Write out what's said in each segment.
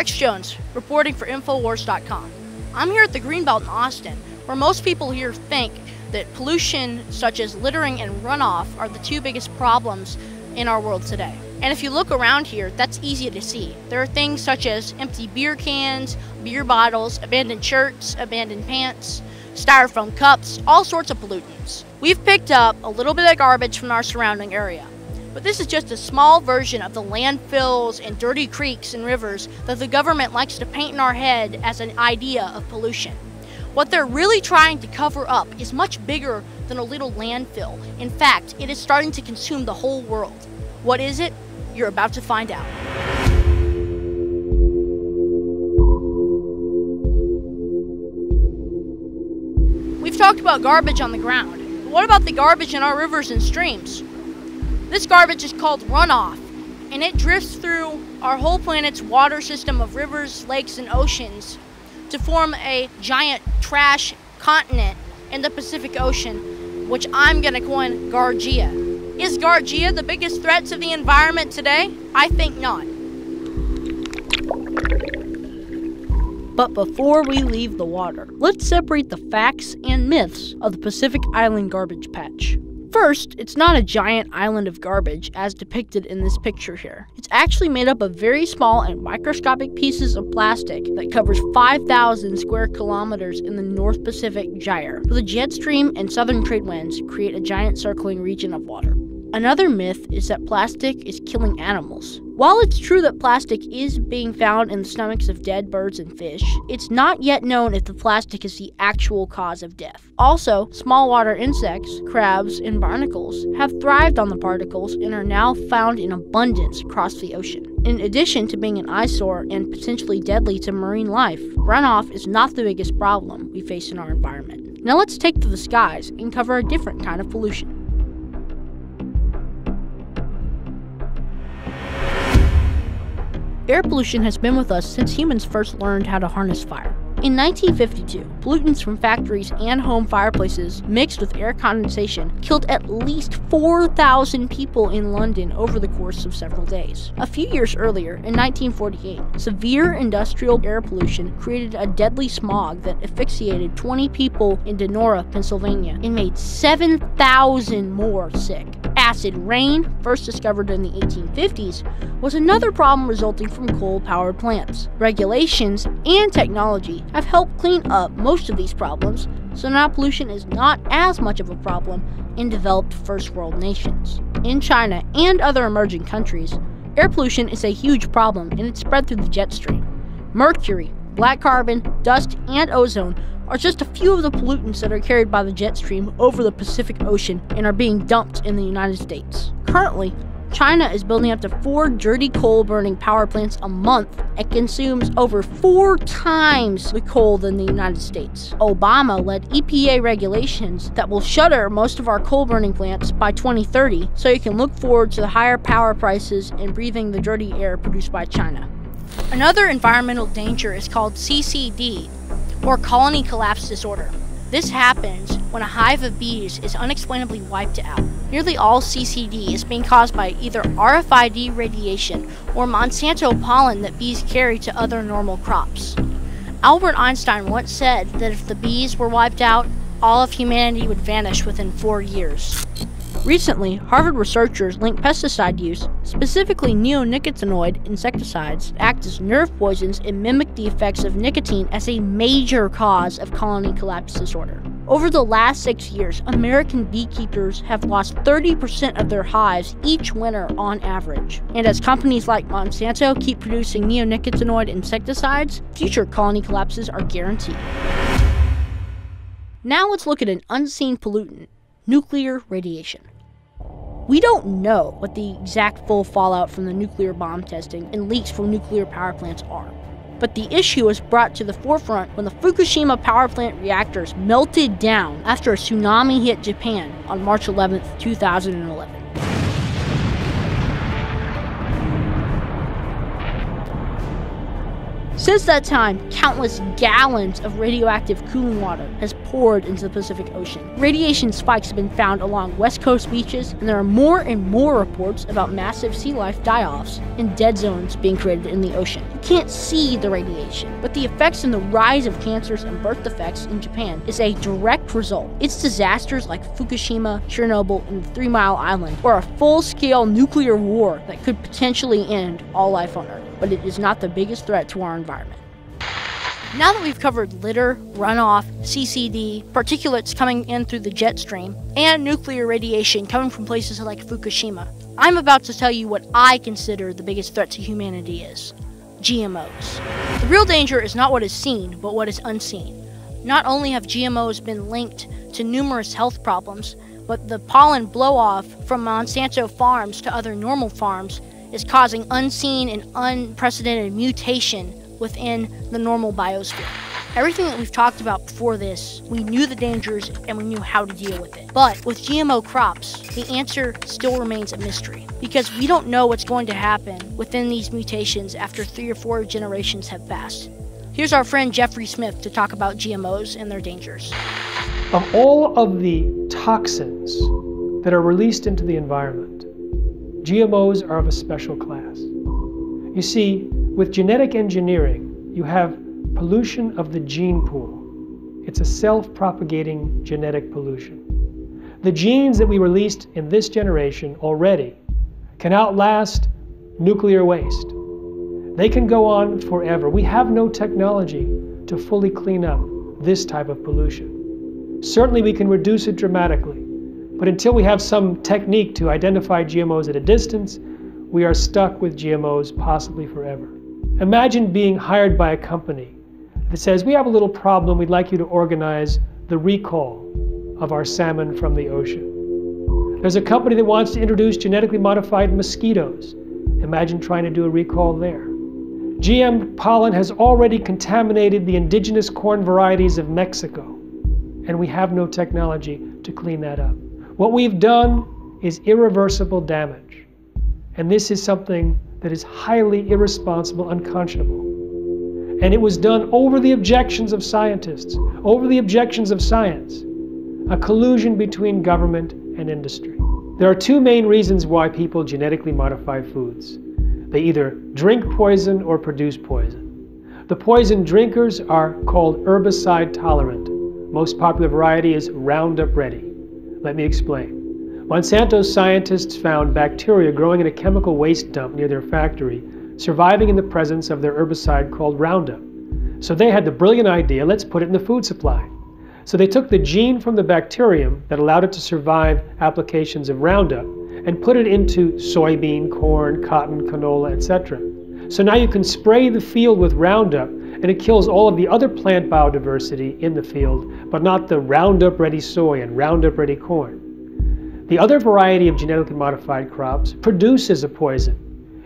Rex Jones, reporting for Infowars.com. I'm here at the Greenbelt in Austin, where most people here think that pollution such as littering and runoff are the two biggest problems in our world today. And if you look around here, that's easy to see. There are things such as empty beer cans, beer bottles, abandoned shirts, abandoned pants, styrofoam cups, all sorts of pollutants. We've picked up a little bit of garbage from our surrounding area, but this is just a small version of the landfills and dirty creeks and rivers that the government likes to paint in our head as an idea of pollution. What they're really trying to cover up is much bigger than a little landfill. In fact, it is starting to consume the whole world. What is it? You're about to find out. We've talked about garbage on the ground, but what about the garbage in our rivers and streams? This garbage is called runoff, and it drifts through our whole planet's water system of rivers, lakes, and oceans to form a giant trash continent in the Pacific Ocean, which I'm going to coin Gargia. Is Gargia the biggest threat to the environment today? I think not. But before we leave the water, let's separate the facts and myths of the Pacific Island garbage patch. First, it's not a giant island of garbage as depicted in this picture here. It's actually made up of very small and microscopic pieces of plastic that covers 5,000 square kilometers in the North Pacific Gyre. The jet stream and southern trade winds create a giant circling region of water. Another myth is that plastic is killing animals. While it's true that plastic is being found in the stomachs of dead birds and fish, it's not yet known if the plastic is the actual cause of death. Also, small water insects, crabs, and barnacles have thrived on the particles and are now found in abundance across the ocean. In addition to being an eyesore and potentially deadly to marine life, runoff is not the biggest problem we face in our environment. Now let's take to the skies and cover a different kind of pollution. Air pollution has been with us since humans first learned how to harness fire. In 1952, pollutants from factories and home fireplaces mixed with air condensation killed at least 4,000 people in London over the course of several days. A few years earlier, in 1948, severe industrial air pollution created a deadly smog that asphyxiated 20 people in Donora, Pennsylvania, and made 7,000 more sick. Acid rain, first discovered in the 1850s, was another problem resulting from coal-powered plants. Regulations and technology have helped clean up most of these problems, so now pollution is not as much of a problem in developed first-world nations. In China and other emerging countries, air pollution is a huge problem and it's spread through the jet stream. Mercury, black carbon, dust, and ozone are just a few of the pollutants that are carried by the jet stream over the Pacific Ocean and are being dumped in the United States. Currently, China is building up to 4 dirty coal-burning power plants a month and consumes over 4 times the coal than the United States. Obama led EPA regulations that will shutter most of our coal-burning plants by 2030, so you can look forward to the higher power prices and breathing the dirty air produced by China. Another environmental danger is called CCD, or colony collapse disorder. This happens when a hive of bees is unexplainably wiped out. Nearly all CCD is being caused by either RFID radiation or Monsanto pollen that bees carry to other normal crops. Albert Einstein once said that if the bees were wiped out, all of humanity would vanish within 4 years. Recently, Harvard researchers linked pesticide use, specifically neonicotinoid insecticides, that act as nerve poisons and mimic the effects of nicotine as a major cause of colony collapse disorder. Over the last 6 years, American beekeepers have lost 30% of their hives each winter on average. And as companies like Monsanto keep producing neonicotinoid insecticides, future colony collapses are guaranteed. Now let's look at an unseen pollutant, nuclear radiation. We don't know what the exact full fallout from the nuclear bomb testing and leaks from nuclear power plants are. But the issue was brought to the forefront when the Fukushima power plant reactors melted down after a tsunami hit Japan on March 11, 2011. Since that time, countless gallons of radioactive cooling water has poured into the Pacific Ocean. Radiation spikes have been found along West Coast beaches, and there are more and more reports about massive sea life die-offs and dead zones being created in the ocean. You can't see the radiation, but the effects and the rise of cancers and birth defects in Japan is a direct result. It's disasters like Fukushima, Chernobyl, and the 3 Mile Island, or a full-scale nuclear war that could potentially end all life on Earth. But it is not the biggest threat to our environment. Now that we've covered litter, runoff, CCD, particulates coming in through the jet stream, and nuclear radiation coming from places like Fukushima, I'm about to tell you what I consider the biggest threat to humanity is: GMOs. The real danger is not what is seen, but what is unseen. Not only have GMOs been linked to numerous health problems, but the pollen blow-off from Monsanto farms to other normal farms is causing unseen and unprecedented mutation within the normal biosphere. Everything that we've talked about before this, we knew the dangers and we knew how to deal with it. But with GMO crops, the answer still remains a mystery, because we don't know what's going to happen within these mutations after 3 or 4 generations have passed. Here's our friend Jeffrey Smith to talk about GMOs and their dangers. Of all of the toxins that are released into the environment, GMOs are of a special class. You see, with genetic engineering, you have pollution of the gene pool. It's a self-propagating genetic pollution. The genes that we released in this generation already can outlast nuclear waste. They can go on forever. We have no technology to fully clean up this type of pollution. Certainly we can reduce it dramatically, but until we have some technique to identify GMOs at a distance, we are stuck with GMOs possibly forever. Imagine being hired by a company that says, we have a little problem, we'd like you to organize the recall of our salmon from the ocean. There's a company that wants to introduce genetically modified mosquitoes. Imagine trying to do a recall there. GM pollen has already contaminated the indigenous corn varieties of Mexico, and we have no technology to clean that up. What we've done is irreversible damage, and this is something that is highly irresponsible, unconscionable. And it was done over the objections of scientists, over the objections of science, a collusion between government and industry. There are 2 main reasons why people genetically modify foods. They either drink poison or produce poison. The poison drinkers are called herbicide tolerant. Most popular variety is Roundup Ready. Let me explain. Monsanto's scientists found bacteria growing in a chemical waste dump near their factory, surviving in the presence of their herbicide called Roundup. So they had the brilliant idea, let's put it in the food supply. So they took the gene from the bacterium that allowed it to survive applications of Roundup and put it into soybean, corn, cotton, canola, etc. So now you can spray the field with Roundup and it kills all of the other plant biodiversity in the field, but not the Roundup Ready soy and Roundup Ready corn. The other variety of genetically modified crops produces a poison.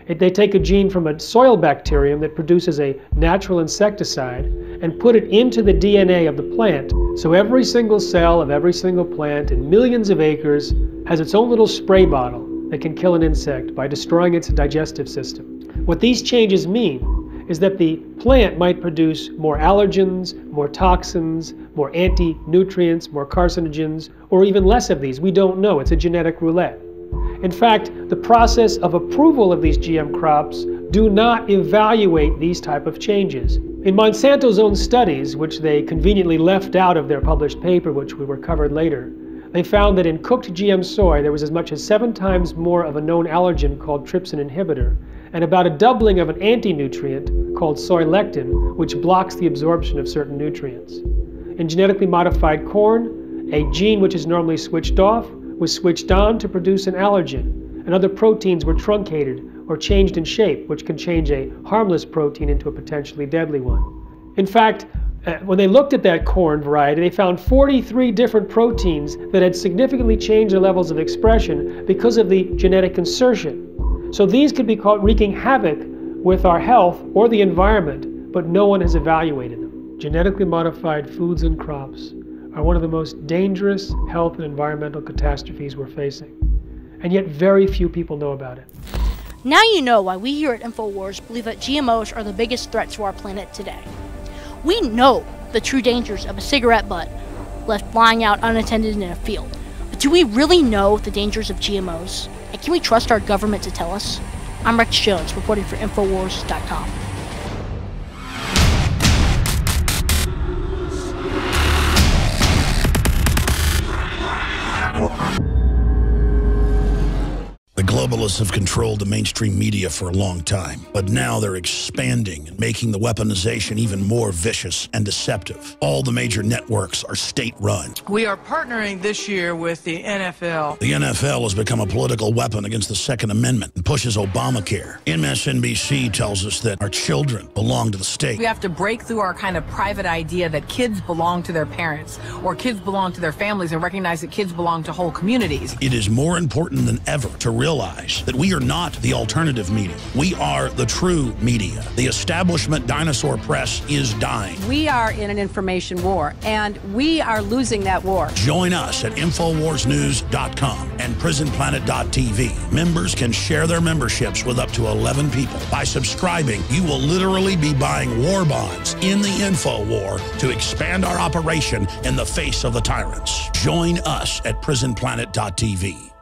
They take a gene from a soil bacterium that produces a natural insecticide and put it into the DNA of the plant. So every single cell of every single plant in millions of acres has its own little spray bottle that can kill an insect by destroying its digestive system. What these changes mean is that the plant might produce more allergens, more toxins, more anti-nutrients, more carcinogens, or even less of these. We don't know. It's a genetic roulette. In fact, the process of approval of these GM crops do not evaluate these type of changes. In Monsanto's own studies, which they conveniently left out of their published paper, which we were covered later, they found that in cooked GM soy there was as much as 7 times more of a known allergen called trypsin inhibitor, and about a doubling of an anti-nutrient called soy lectin, which blocks the absorption of certain nutrients. In genetically modified corn, a gene which is normally switched off was switched on to produce an allergen, and other proteins were truncated or changed in shape, which can change a harmless protein into a potentially deadly one. In fact, when they looked at that corn variety, they found 43 different proteins that had significantly changed their levels of expression because of the genetic insertion. So these could be called wreaking havoc with our health or the environment, but no one has evaluated them. Genetically modified foods and crops are one of the most dangerous health and environmental catastrophes we're facing, and yet very few people know about it. Now you know why we here at InfoWars believe that GMOs are the biggest threat to our planet today. We know the true dangers of a cigarette butt left lying out unattended in a field. But do we really know the dangers of GMOs? And can we trust our government to tell us? I'm Rex Jones, reporting for InfoWars.com. The globalists have controlled the mainstream media for a long time, but now they're expanding and making the weaponization even more vicious and deceptive. All the major networks are state-run. We are partnering this year with the NFL. The NFL has become a political weapon against the Second Amendment and pushes Obamacare. MSNBC tells us that our children belong to the state. We have to break through our kind of private idea that kids belong to their parents or kids belong to their families and recognize that kids belong to whole communities. It is more important than ever to realize that we are not the alternative media. We are the true media. The establishment dinosaur press is dying. We are in an information war, and we are losing that war. Join us at InfoWarsNews.com and PrisonPlanet.tv. Members can share their memberships with up to 11 people. By subscribing, you will literally be buying war bonds in the info war to expand our operation in the face of the tyrants. Join us at PrisonPlanet.tv.